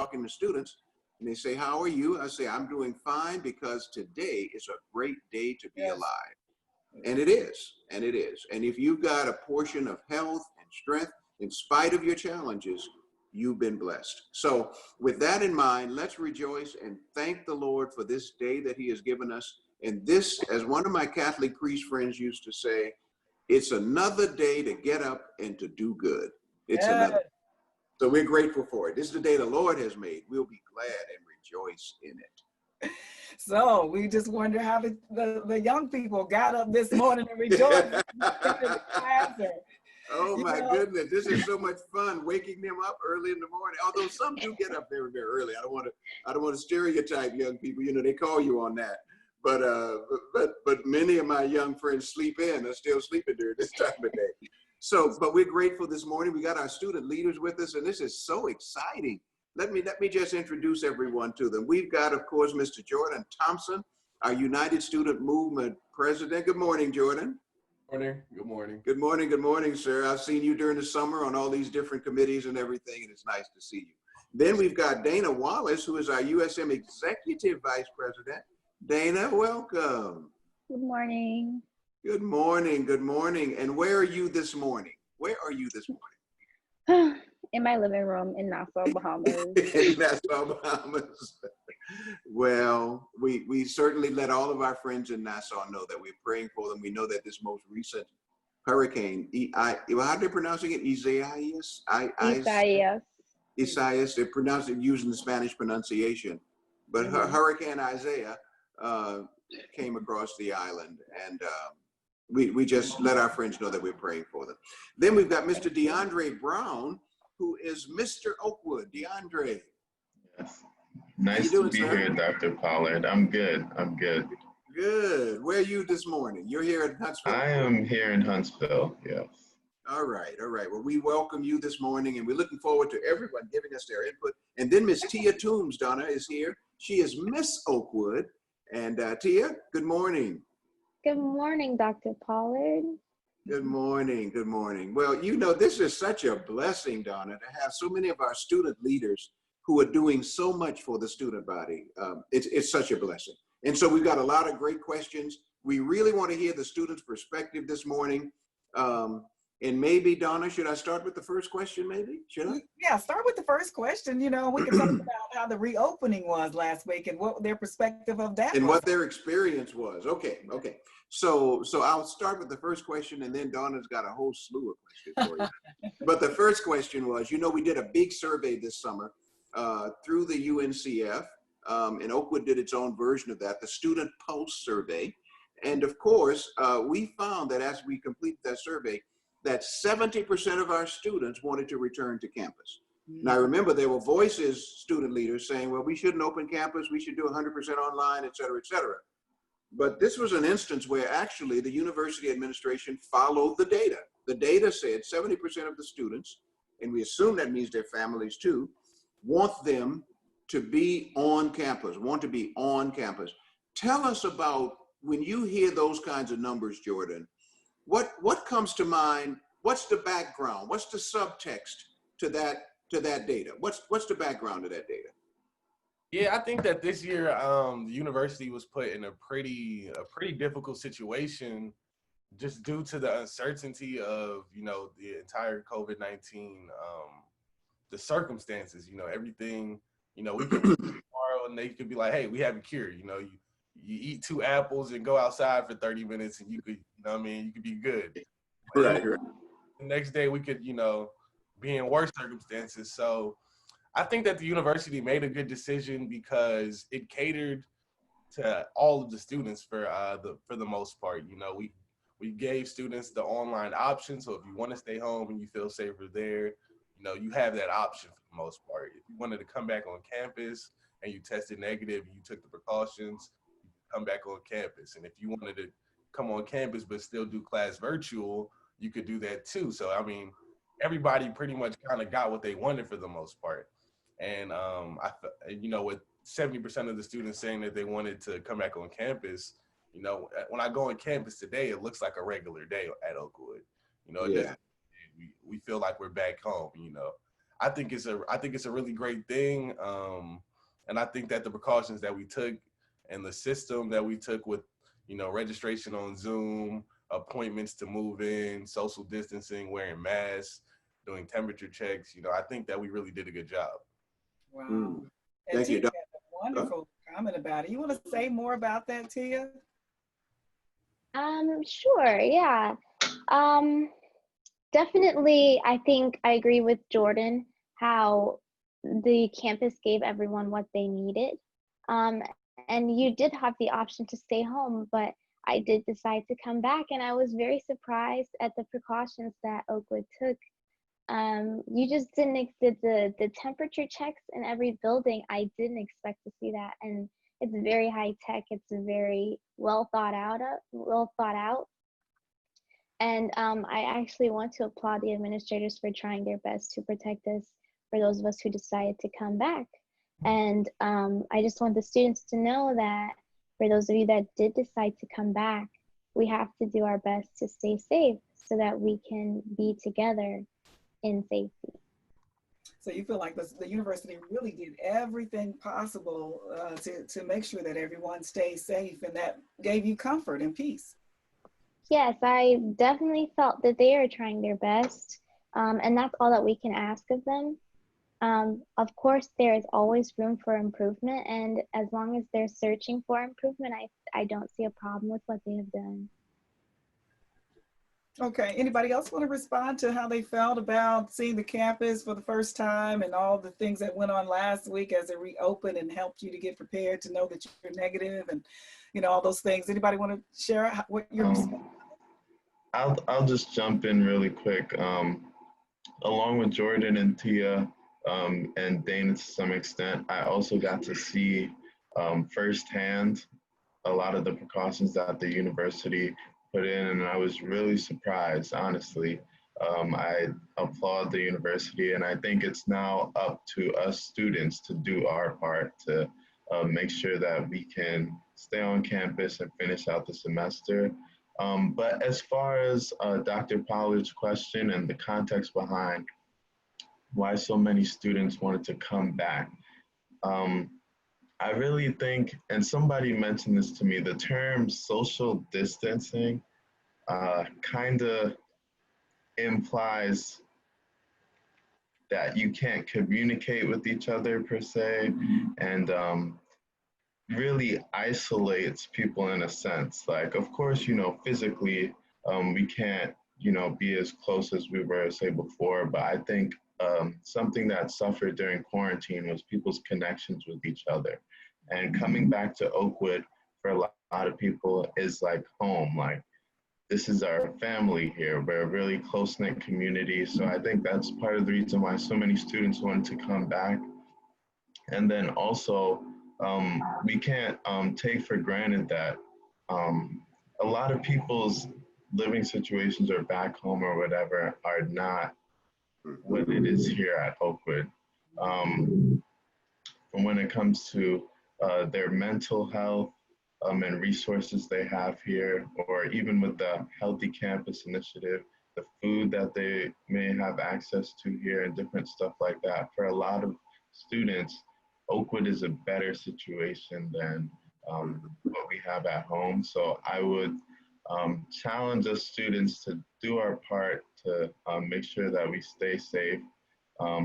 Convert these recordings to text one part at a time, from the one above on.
talking to students and they say, how are you? I say, I'm doing fine because today is a great day to be alive. And it is, and it is. And if you've got a portion of health and strength, in spite of your challenges, you've been blessed. So with that in mind, let's rejoice and thank the Lord for this day that he has given us. And this, as one of my Catholic priest friends used to say, it's another day to get up and to do good. It's another. So we're grateful for it. This is the day the Lord has made. We'll be glad and rejoice in it. So we just wonder how the young people got up this morning and rejoiced. Oh my goodness, this is so much fun waking them up early in the morning. Although some do get up very, very early. I don't want to stereotype young people. You know, they call you on that. But many of my young friends sleep in. Are still sleeping during this time of day. So, but we're grateful this morning. We got our student leaders with us, and this is so exciting. Let me just introduce everyone to them. We've got, of course, Mr. Jordain Thompson, our United Student Movement president. Good morning, Jordain. Morning. Good morning. Good morning. Good morning, sir. I've seen you during the summer on all these different committees and everything, and it's nice to see you. Then we've got Dana Wallace, who is our USM Executive Vice President. Dana, welcome. Good morning. Good morning. Good morning. And where are you this morning? Where are you this morning? In my living room in Nassau, Bahamas. In Nassau, Bahamas. Well, we certainly let all of our friends in Nassau know that we're praying for them. We know that this most recent hurricane, how are they pronouncing it? Isaias? Isaias. They pronounce it using the Spanish pronunciation. But Hurricane Isaiah came across the island, and we just let our friends know that we're praying for them. Then we've got Mr. DeAndre Brown, who is Mr. Oakwood. DeAndre. Yes. Nice to be here, Dr. Pollard. I'm good. I'm good. Good. Where are you this morning? You're here in Huntsville? I am here in Huntsville, yes. All right. All right. Well, we welcome you this morning, and we're looking forward to everyone giving us their input. And then Miss Tia Toombs, Donna, is here. She is Miss Oakwood. And Tia, good morning. Good morning, Dr. Pollard. Good morning. Good morning. Well, you know, this is such a blessing, Donna, to have so many of our student leaders who are doing so much for the student body. It's such a blessing. And so we've got a lot of great questions. We really want to hear the students' perspective this morning. And maybe, Donna, should I start with the first question, maybe? Should I? Yeah, start with the first question. You know, we can talk about how the reopening was last week and what their perspective of that and was. what their experience was. Okay, okay. So I'll start with the first question, and then Donna's got a whole slew of questions for you. But the first question was, you know, we did a big survey this summer through the UNCF, and Oakwood did its own version of that, the Student Pulse Survey. And of course, we found that as we completed that survey, that 70% of our students wanted to return to campus. Now, remember, there were voices, student leaders, saying, well, we shouldn't open campus, we should do 100% online, et cetera, et cetera. But this was an instance where actually the university administration followed the data. The data said 70% of the students, and we assume that means their families too, want them to be on campus, want to be on campus. Tell us about, when you hear those kinds of numbers, Jordain, what comes to mind? What's the background? What's the subtext to that data? What's the background of that data? Yeah, I think that this year the university was put in a pretty difficult situation just due to the uncertainty of, you know, the entire COVID-19, the circumstances, you know, everything, you know, we could tomorrow and they could be like, hey, we have a cure, you know, you eat 2 apples and go outside for 30 minutes and you could, you know what I mean, you could be good. Right. The next day we could, you know, be in worse circumstances. So I think that the university made a good decision because it catered to all of the students for the most part. You know, we gave students the online option. So if you want to stay home and you feel safer there, you know, you have that option for the most part. If you wanted to come back on campus and you tested negative and you took the precautions, you come back on campus. And if you wanted to come on campus but still do class virtual, you could do that too. So, I mean, everybody pretty much kind of got what they wanted for the most part. And, you know, with 70% of the students saying that they wanted to come back on campus, you know, when I go on campus today, it looks like a regular day at Oakwood. You know, yeah. we feel like we're back home, you know. I think it's a really great thing. And I think that the precautions that we took and the system that we took with, registration on Zoom, appointments to move in, social distancing, wearing masks, doing temperature checks, I think that we really did a good job. Wow. Mm. And Thank you, Tia had a wonderful comment about it. You want to say more about that, Tia? Sure, yeah. Definitely, I think I agree with Jordan how the campus gave everyone what they needed. And you did have the option to stay home, but I did decide to come back, and I was very surprised at the precautions that Oakwood took. You just didn't the temperature checks in every building. I didn't expect to see that, and it's very high tech. It's very well thought out. And I actually want to applaud the administrators for trying their best to protect us for those of us who decided to come back. And I just want the students to know that for those of you that did decide to come back, we have to do our best to stay safe so that we can be together in safety. So you feel like the university really did everything possible to make sure that everyone stays safe, and that gave you comfort and peace. Yes, I definitely felt that they are trying their best, and that's all that we can ask of them. Of course, there is always room for improvement, and as long as they're searching for improvement, I don't see a problem with what they have done. Okay, anybody else want to respond to how they felt about seeing the campus for the first time and all the things that went on last week as it reopened and helped you to get prepared to know that you're negative and, all those things? Anybody want to share what your I'll just jump in really quick. Along with Jordan and Tia and Dana to some extent, I also got to see firsthand a lot of the precautions that the university put in, and I was really surprised, honestly. I applaud the university, and I think it's now up to us students to do our part to make sure that we can stay on campus and finish out the semester. But as far as Dr. Pollard's question and the context behind why so many students wanted to come back, I really think, and somebody mentioned this to me, the term social distancing kind of implies that you can't communicate with each other per se, and really isolates people in a sense. Like, of course, physically, we can't, be as close as we were, say, before, but I think something that suffered during quarantine was people's connections with each other. And coming back to Oakwood for a lot of people is like home. Like, this is our family here. We're a really close-knit community. So I think that's part of the reason why so many students wanted to come back. And then also, we can't take for granted that a lot of people's living situations or back home or whatever are not what it is here at Oakwood. And when it comes to their mental health and resources they have here, or even with the Healthy Campus Initiative, the food that they may have access to here and different stuff like that, for a lot of students, Oakwood is a better situation than what we have at home. So I would challenge us students to do our part to make sure that we stay safe,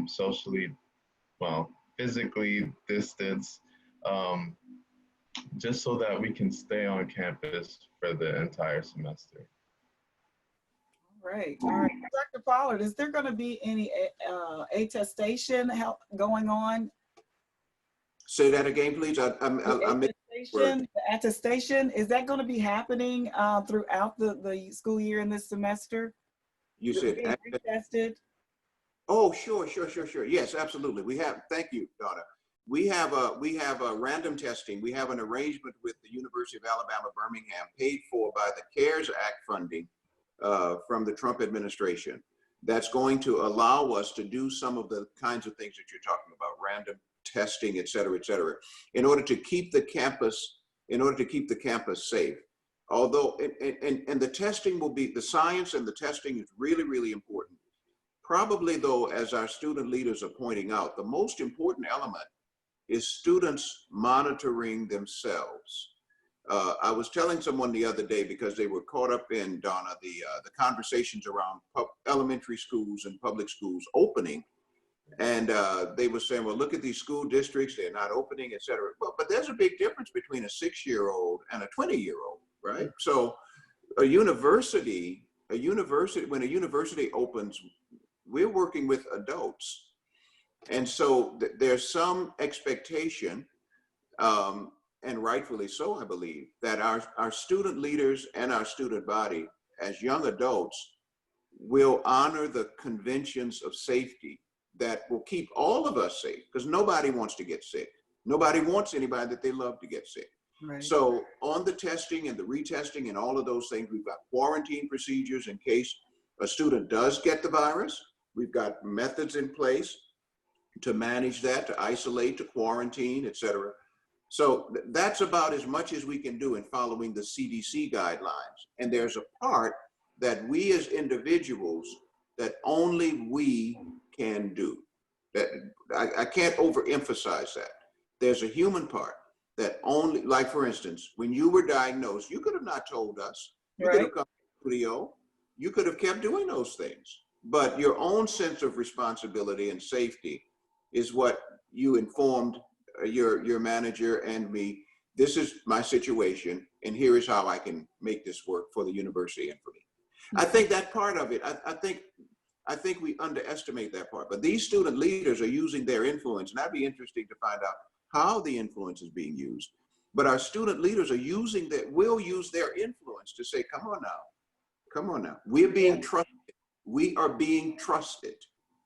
socially, physically distance, just so that we can stay on campus for the entire semester. All right. Dr. Pollard, is there going to be any attestation going on? Say that again, please. The attestation, is that going to be happening throughout the school year in this semester? You said tested? Oh, sure. Yes, absolutely. We have. Thank you, Donna. We have a random testing. We have an arrangement with the University of Alabama, Birmingham, paid for by the CARES Act funding from the Trump administration. That's going to allow us to do some of the kinds of things that you're talking about, random testing, et cetera, in order to keep the campus, safe. Although, and the testing will be, the science and the testing is really, really important. Probably though, as our student leaders are pointing out, the most important element is students monitoring themselves. I was telling someone the other day, because they were caught up in, Donna, the conversations around elementary schools and public schools opening. And they were saying, well, look at these school districts, they're not opening, et cetera. But there's a big difference between a 6-year-old and a 20-year-old, right? So when a university opens, we're working with adults. And so there's some expectation, and rightfully so, I believe, that our student leaders and our student body as young adults will honor the conventions of safety that will keep all of us safe, because nobody wants to get sick. Nobody wants anybody that they love to get sick. Right. So on the testing and the retesting and all of those things, we've got quarantine procedures in case a student does get the virus. We've got methods in place to manage that, to isolate, to quarantine, et cetera. So that's about as much as we can do in following the CDC guidelines. And there's a part that we as individuals, that only we can do. That I can't overemphasize that. There's a human part that only, like for instance, when you were diagnosed, you could have not told us. You could have come to the studio. You could have kept doing those things. But your own sense of responsibility and safety is what you informed your manager and me. This is my situation, and here is how I can make this work for the university and for me. I think that part of it, I think we underestimate that part. But these student leaders are using their influence, and that'd be interesting to find out how the influence is being used. But our student leaders are using that, will use their influence to say, come on now, come on now. We're being trusted. We are being trusted.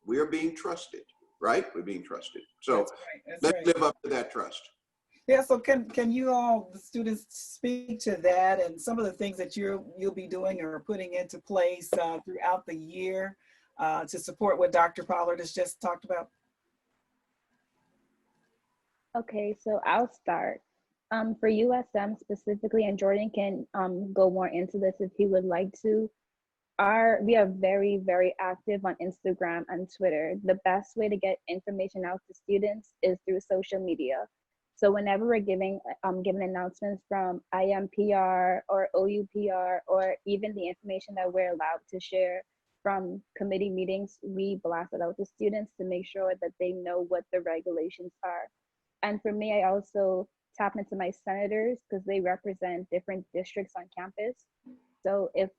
We are being trusted, right? We're being trusted. So let's live up to that trust. Yeah, so can you all, the students, speak to that and some of the things that you'll be doing or putting into place throughout the year to support what Dr. Pollard has just talked about? Okay, so I'll start. For USM specifically, and Jordan can go more into this if he would like to. We are very, very active on Instagram and Twitter. The best way to get information out to students is through social media. So whenever we're giving announcements from IMPR or OUPR, or even the information that we're allowed to share from committee meetings, we blast it out to students to make sure that they know what the regulations are. And for me, I also tap into my senators because they represent different districts on campus. So if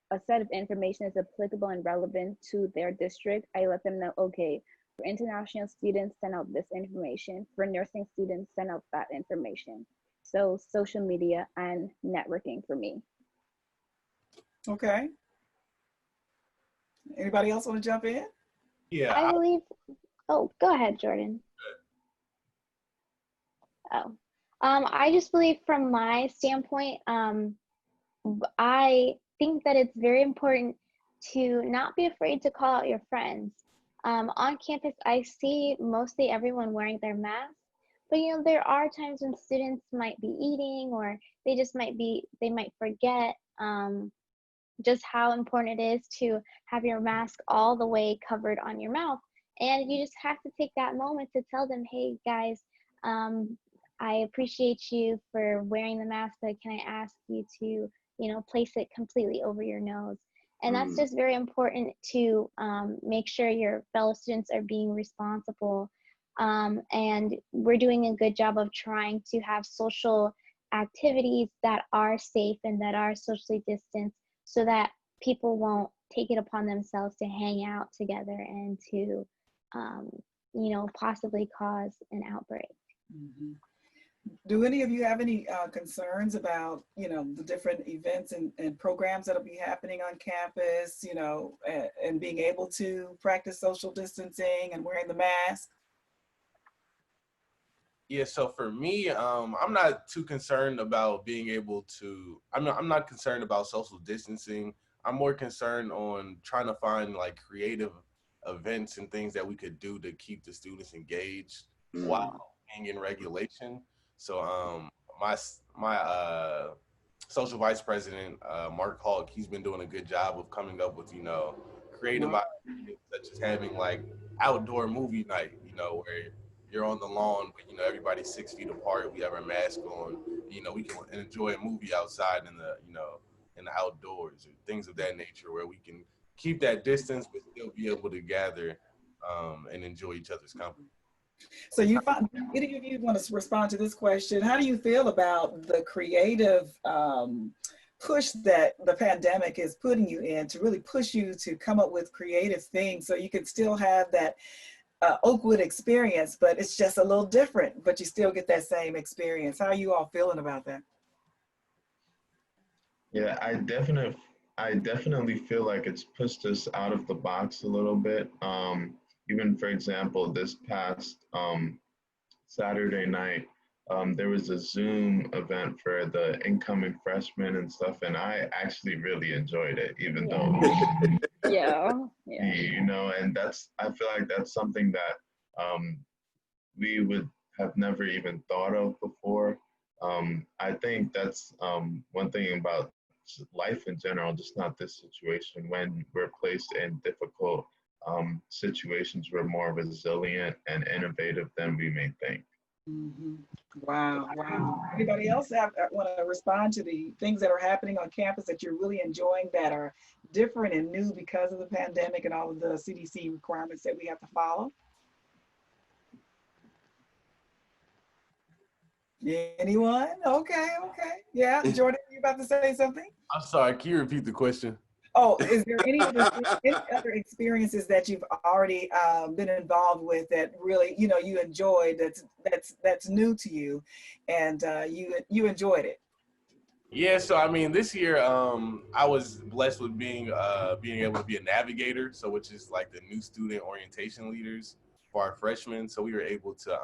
a set of information is applicable and relevant to their district, I let them know, okay, for international students, send out this information. For nursing students, send out that information. So social media and networking for me. Okay. Anybody else want to jump in? Yeah. I believe, oh, go ahead, Jordan. Oh, I just believe from my standpoint, I think that it's very important to not be afraid to call out your friends. On campus, I see mostly everyone wearing their masks, but you know, there are times when students might be eating, or they might forget just how important it is to have your mask all the way covered on your mouth. And you just have to take that moment to tell them, hey guys, I appreciate you for wearing the mask, but can I ask you to, you know, place it completely over your nose? And that's just very important to make sure your fellow students are being responsible. And we're doing a good job of trying to have social activities that are safe and that are socially distanced, so that people won't take it upon themselves to hang out together and to, you know, possibly cause an outbreak. Mm-hmm. Do any of you have any concerns about, you know, the different events and programs that'll be happening on campus, you know, and being able to practice social distancing and wearing the mask? Yeah, so for me, I'm not too concerned about being able to, I'm not concerned about social distancing. I'm more concerned on trying to find like creative events and things that we could do to keep the students engaged while being in regulation. So my social vice president, Mark Hawk, he's been doing a good job of coming up with, you know, creative ideas, such as having like outdoor movie night, you know, where you're on the lawn, but you know, everybody's 6 feet apart. We have our mask on. You know, we can enjoy a movie outside in the, you know, in the outdoors or things of that nature, where we can keep that distance but still be able to gather and enjoy each other's company. So you find, any of you want to respond to this question? How do you feel about the creative push that the pandemic is putting you in to really push you to come up with creative things so you can still have that Oakwood experience, but it's just a little different, but you still get that same experience? How are you all feeling about that? Yeah, I definitely feel like it's pushed us out of the box a little bit. Even for example, this past Saturday night, there was a Zoom event for the incoming freshmen and stuff, and I actually really enjoyed it, even though, Yeah. you know, and I feel like that's something that we would have never even thought of before. I think that's one thing about life in general, just not this situation. When we're placed in difficult situations, we're more resilient and innovative than we may think. Mm-hmm. Wow, wow. Anybody else want to respond to the things that are happening on campus that you're really enjoying that are different and new because of the pandemic and all of the CDC requirements that we have to follow? Anyone? Okay, okay. Yeah, Jordain, you about to say something? I'm sorry, can you repeat the question? Oh, is there any other experiences that you've already been involved with that really, you know, you enjoyed, that's new to you, and you enjoyed it? Yeah, so I mean, this year I was blessed with being able to be a navigator, so which is like the new student orientation leaders for our freshmen. So we were able to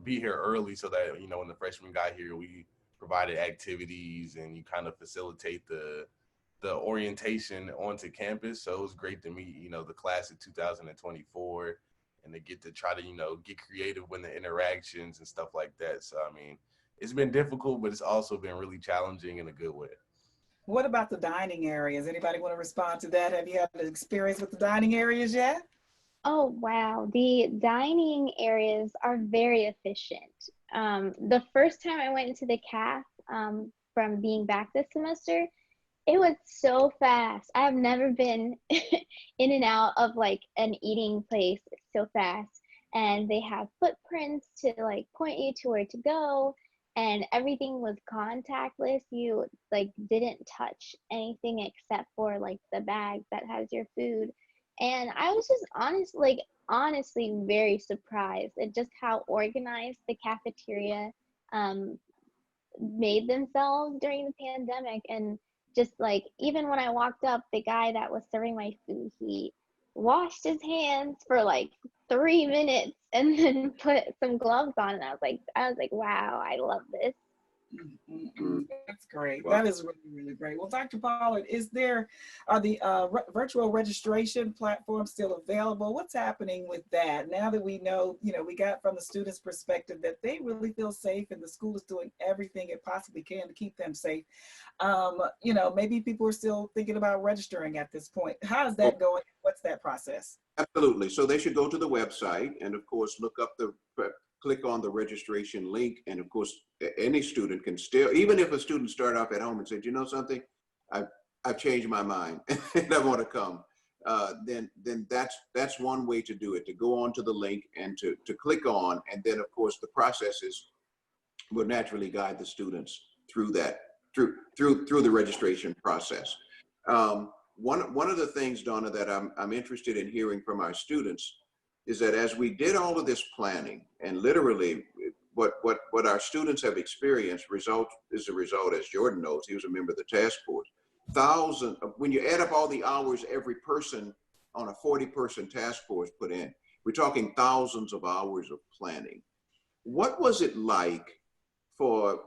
be here early so that, you know, when the freshmen got here, we provided activities and you kind of facilitate the orientation onto campus. So it was great to meet, you know, the class of 2024 and to get to try to, you know, get creative with the interactions and stuff like that. So, I mean, it's been difficult, but it's also been really challenging in a good way. What about the dining areas? Anybody want to respond to that? Have you had an experience with the dining areas yet? Oh, wow. The dining areas are very efficient. The first time I went into the caf from being back this semester, it was so fast. I have never been in and out of like an eating place so fast. And they have footprints to like point you to where to go. And everything was contactless. You like didn't touch anything except for like the bag that has your food. And I was just honestly very surprised at just how organized the cafeteria made themselves during the pandemic. And just like, even when I walked up, the guy that was serving my food, he washed his hands for like 3 minutes and then put some gloves on. And I was like, wow, I love this. That's great. That is really, really great. Well, Dr. Pollard, are the virtual registration platforms still available? What's happening with that now that we know, you know, we got from the students' perspective that they really feel safe and the school is doing everything it possibly can to keep them safe. You know, maybe people are still thinking about registering at this point. How is that going? What's that process? Absolutely. So they should go to the website and of course look up click on the registration link, and of course any student can still, even if a student start off at home and said, you know something, I've changed my mind and I want to come, then that's one way to do it, to go on to the link and to click on, and then of course the processes will naturally guide the students through that, through the registration process. One of the things, Donna, that I'm interested in hearing from our students is that as we did all of this planning, and literally what our students have experienced is a result, as Jordan knows, he was a member of the task force, when you add up all the hours every person on a 40-person task force put in, we're talking thousands of hours of planning. What was it like for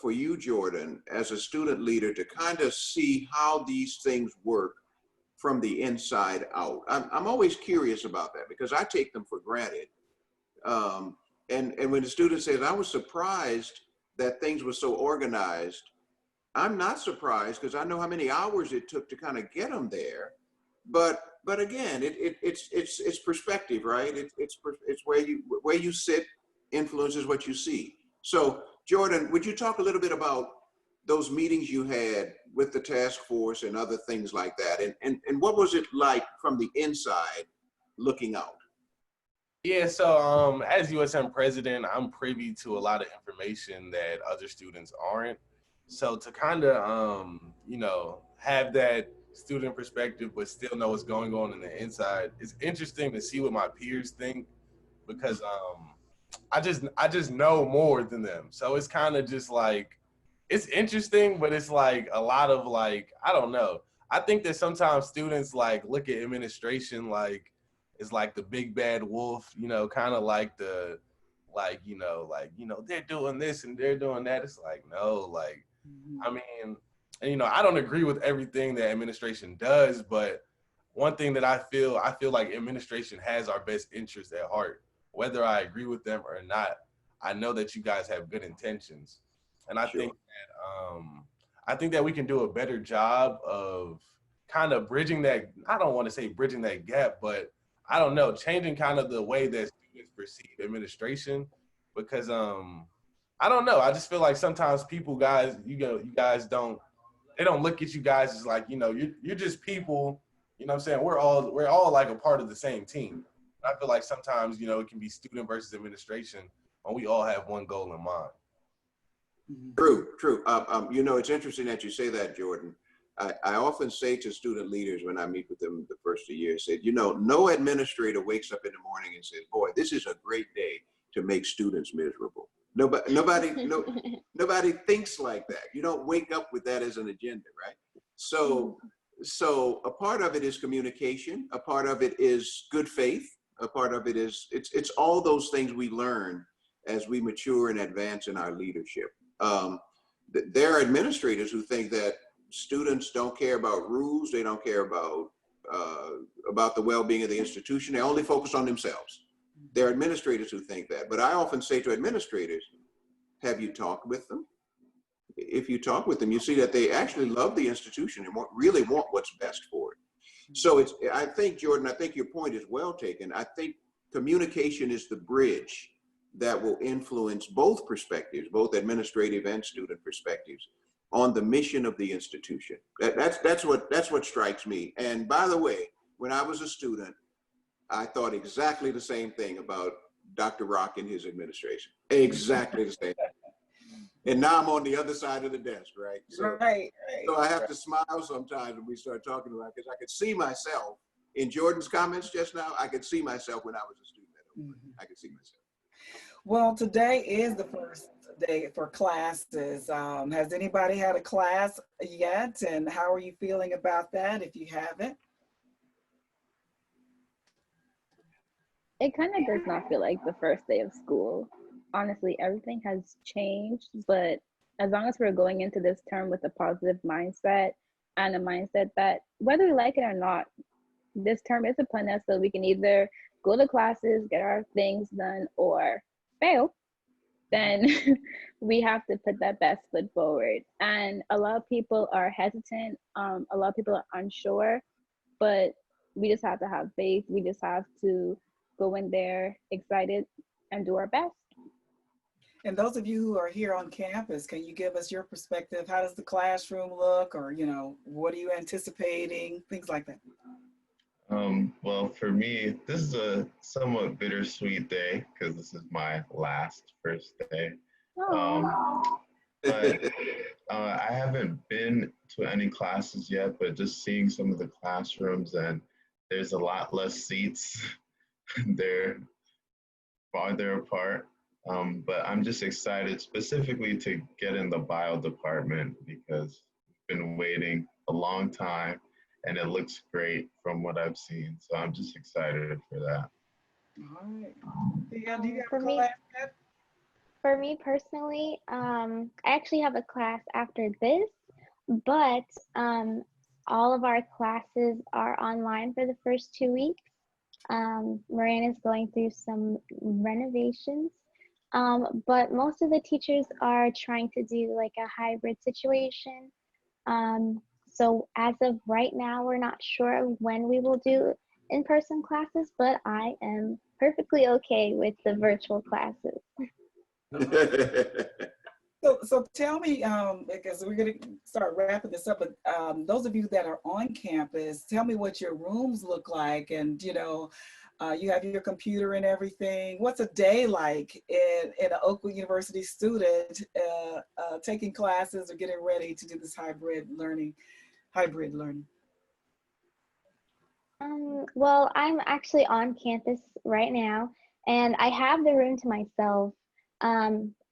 you, Jordan, as a student leader, to kind of see how these things work from the inside out? I'm always curious about that because I take them for granted. And when the student says, I was surprised that things were so organized, I'm not surprised because I know how many hours it took to kind of get them there. But again, it's perspective, right? It's where you sit influences what you see. So Jordan, would you talk a little bit about those meetings you had with the task force and other things like that, and what was it like from the inside looking out? Yeah, so as USM president, I'm privy to a lot of information that other students aren't. So to kind of, have that student perspective, but still know what's going on in the inside, it's interesting to see what my peers think because I just know more than them. So it's kind of just like, it's interesting, but it's like a lot of like, I don't know. I think that sometimes students like look at administration like it's like the big bad wolf, kind of like they're doing this and they're doing that. It's like, no, like, I mean, I don't agree with everything that administration does, but one thing that I feel like administration has our best interest at heart. Whether I agree with them or not, I know that you guys have good intentions. And I Sure. think that we can do a better job of kind of bridging that, I don't want to say bridging that gap, but I don't know, changing kind of the way that students perceive administration because I don't know. I just feel like sometimes you guys don't look at you guys as like, you're just people, what I'm saying? We're all like a part of the same team. I feel like sometimes, it can be student versus administration when we all have one goal in mind. True. It's interesting that you say that, Jordan. I often say to student leaders when I meet with them the first of the year, said, no administrator wakes up in the morning and says, boy, this is a great day to make students miserable. Nobody thinks like that. You don't wake up with that as an agenda, right? So a part of it is communication. A part of it is good faith. A part of it is, it's all those things we learn as we mature and advance in our leadership. There are administrators who think that students don't care about rules. They don't care about the well-being of the institution. They only focus on themselves. There are administrators who think that. But I often say to administrators, have you talked with them? If you talk with them, you see that they actually love the institution and really want what's best for it. So I think, Jordan, I think your point is well taken. I think communication is the bridge that will influence both perspectives, both administrative and student perspectives, on the mission of the institution. That's what strikes me. And by the way, when I was a student, I thought exactly the same thing about Dr. Rock and his administration. Exactly the same. And now I'm on the other side of the desk, right? Right. So I have to smile sometimes when we start talking about it, because I could see myself in Jordan's comments just now. I could see myself when I was a student at Oakwood. I could see myself. Well, today is the first day for classes. Has anybody had a class yet? And how are you feeling about that if you haven't? It kind of does not feel like the first day of school. Honestly, everything has changed, but as long as we're going into this term with a positive mindset and a mindset that whether we like it or not, this term is upon us, so we can either go to classes, get our things done, or fail, then we have to put that best foot forward. And a lot of people are hesitant, a lot of people are unsure, but we just have to have faith. We just have to go in there excited and do our best. And those of you who are here on campus, can you give us your perspective? How does the classroom look, or, what are you anticipating? Things like that. Well, for me, this is a somewhat bittersweet day because this is my first day. But I haven't been to any classes yet, but just seeing some of the classrooms, and there's a lot less seats. They're farther apart. But I'm just excited specifically to get in the bio department because I've been waiting a long time and it looks great from what I've seen. So I'm just excited for that. All right. Yeah, do you have For a me- class yet? For me personally, I actually have a class after this, but all of our classes are online for the first 2 weeks. Miranda's going through some renovations, but most of the teachers are trying to do like a hybrid situation. So as of right now, we're not sure when we will do in-person classes, but I am perfectly okay with the virtual classes. So tell me, because we're going to start wrapping this up, but those of you that are on campus, tell me what your rooms look like. And, you know, you have your computer and everything. What's a day like in an Oakwood University student taking classes or getting ready to do this hybrid learning? Well, I'm actually on campus right now, and I have the room to myself.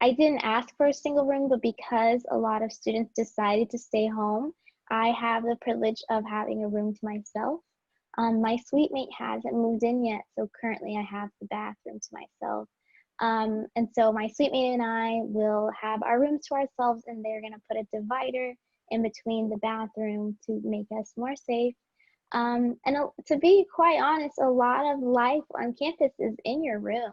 I didn't ask for a single room, but because a lot of students decided to stay home, I have the privilege of having a room to myself. My suite mate hasn't moved in yet, so currently I have the bathroom to myself. And so my suite mate and I will have our rooms to ourselves, and they're gonna put a divider in between the bathroom to make us more safe. To be quite honest, a lot of life on campus is in your room.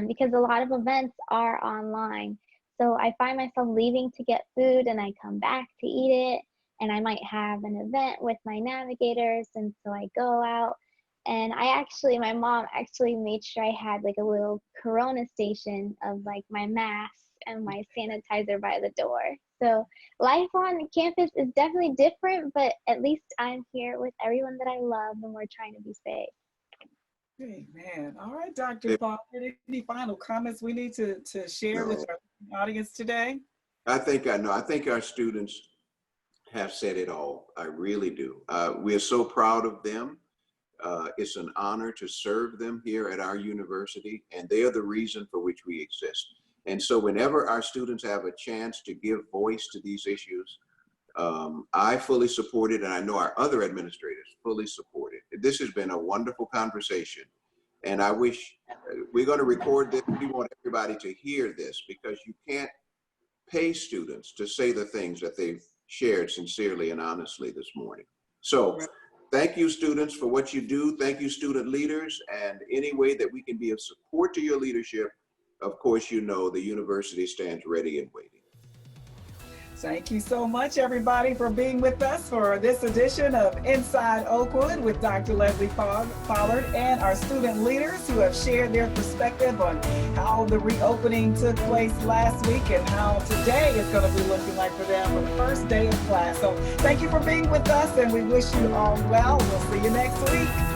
Because a lot of events are online. So I find myself leaving to get food and I come back to eat it, and I might have an event with my navigators, and so I go out, and my mom actually made sure I had like a little Corona station of like my mask and my sanitizer by the door. So life on campus is definitely different, but at least I'm here with everyone that I love and we're trying to be safe. Amen. All right, Dr. Pollard, any final comments we need to share with our audience today? I think I know. I think our students have said it all. I really do. We are so proud of them. It's an honor to serve them here at our university, and they are the reason for which we exist. And so whenever our students have a chance to give voice to these issues, I fully support it, and I know our other administrators fully support it. This has been a wonderful conversation, and I wish we're going to record this. We want everybody to hear this, because you can't pay students to say the things that they've shared sincerely and honestly this morning. So thank you, students, for what you do. Thank you, student leaders, and any way that we can be of support to your leadership, of course, you know the university stands ready and waiting. Thank you so much, everybody, for being with us for this edition of Inside Oakwood with Dr. Leslie Pollard and our student leaders who have shared their perspective on how the reopening took place last week and how today is going to be looking like for them for the first day of class. So thank you for being with us, and we wish you all well. We'll see you next week.